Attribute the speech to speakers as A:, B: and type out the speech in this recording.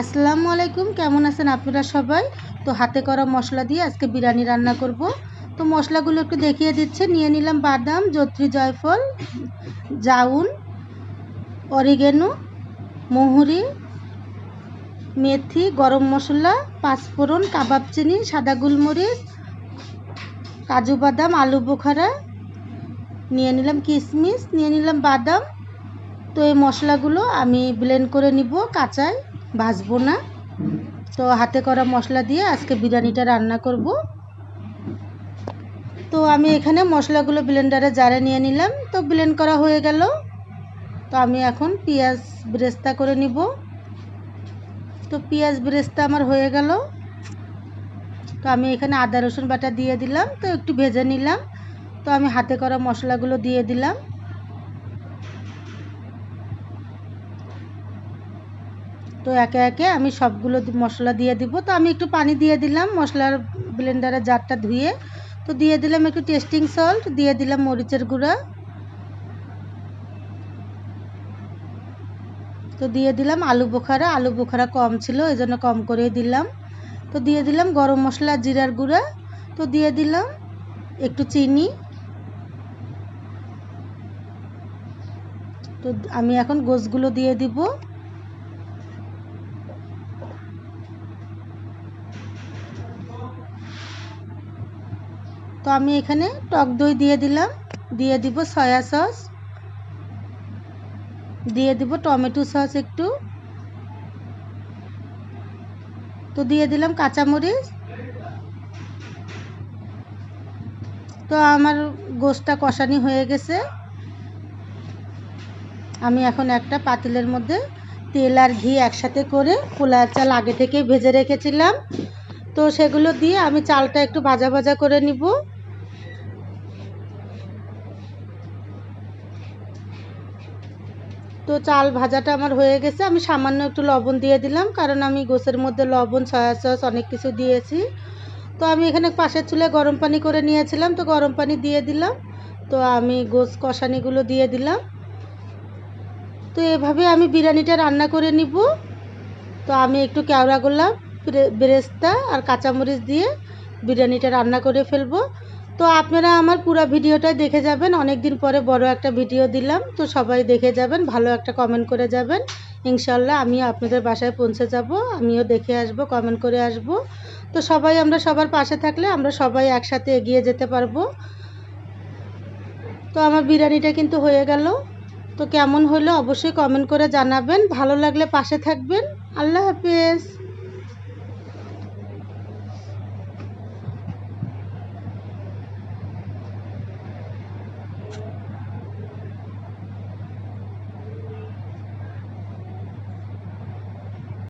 A: আসসালামু আলাইকুম, কেমন আছেন আপনারা সবাই? তো হাতে করা মশলা দিয়ে আজকে বিরিয়ানি রান্না করব। তো মশলাগুলো একটু দেখিয়ে দিচ্ছে। নিয়ে নিলাম বাদাম, জত্রি, জয়ফল, জাউন, অরিগেনো, মহুরি, মেথি, গরম মশলা, পাঁচফোড়ন, কাবাব চিনি, সাদা গোলমরিচ, কাজু বাদাম, আলু বোখারা, নিয়ে নিলাম কিশমিশ, নিয়ে নিলাম বাদাম। তো এই মশলাগুলো আমি ব্লেন্ড করে নিব, কাঁচায় ভাজবো না। তো হাতে করা মশলা দিয়ে আজকে বিরিয়ানিটা রান্না করব। তো আমি এখানে মশলাগুলো ব্লেন্ডারে জারে নিয়ে নিলাম। তো ব্লেন্ড করা হয়ে গেল। তো আমি এখন পেঁয়াজ বেরেস্তা করে নিব। তো পেঁয়াজ বেরেস্তা আমার হয়ে গেল। তো আমি এখানে আদা রসুন বাটা দিয়ে দিলাম। তো একটু ভেজে নিলাম। তো আমি হাতে করা মশলাগুলো দিয়ে দিলাম। তো একে একে আমি সবগুলো মশলা দিয়ে দিব। তো আমি একটু পানি দিয়ে দিলাম মশলার ব্লেন্ডারের জারটা ধুয়ে। তো দিয়ে দিলাম একটু টেস্টিং সল্ট, দিয়ে দিলাম মরিচের গুঁড়া, তো দিয়ে দিলাম আলু বোখারা কম ছিল এই জন্য কম করে দিলাম। তো দিয়ে দিলাম গরম মশলা, জিরার গুঁড়া, তো দিয়ে দিলাম একটু চিনি। তো আমি এখন গোশগুলো দিয়ে দিব। তো আমি এখানে টক দই দিয়ে দিলাম, দিয়ে দিব সয়া সস, দিয়ে দিব টমেটো সস একটু, তো দিয়ে দিলাম কাঁচামরিচ। তো আমার গোশটা কষানি হয়ে গেছে। আমি এখন একটা পাতিলের মধ্যে তেল আর ঘি একসাথে করে পোলার চাল আগে থেকে ভেজে রেখেছিলাম, তো সেগুলো দিয়ে আমি চালটা একটু ভাজা ভাজা করে নিব। তো চাল ভাজাটা আমার হয়ে গেছে। আমি সামান্য একটু লবণ দিয়ে দিলাম, কারণ আমি গোশের মধ্যে লবণ, সয়া সস অনেক কিছু দিয়েছি। তো আমি এখানে পাশের চুলায় গরম পানি করে নিয়েছিলাম, তো গরম পানি দিয়ে দিলাম। তো আমি গোশ কষানিগুলো দিয়ে দিলাম। তো এভাবে আমি বিরিয়ানিটা রান্না করে নিব। তো আমি একটু কেওড়া গোলাপ, বেরেস্তা আর কাঁচামরিচ দিয়ে বিরিয়ানিটা রান্না করে ফেলবো। তো আপনারা আমার পুরো ভিডিওটা দেখে যাবেন। অনেক দিন পরে বড় একটা ভিডিও দিলাম, তো সবাই দেখে যাবেন, ভালো একটা কমেন্ট করে যাবেন। ইনশাল্লাহ আমিও আপনাদের বাসায় পৌঁছে যাব, আমিও দেখে আসব, কমেন্ট করে আসব। তো সবাই আমরা সবার পাশে থাকলে আমরা সবাই একসাথে এগিয়ে যেতে পারবো। তো আমার বিরিয়ানিটা কিন্তু হয়ে গেল। তো কেমন হলো অবশ্যই কমেন্ট করে জানাবেন, ভালো লাগলে পাশে থাকবেন। আল্লাহ হাফেজ।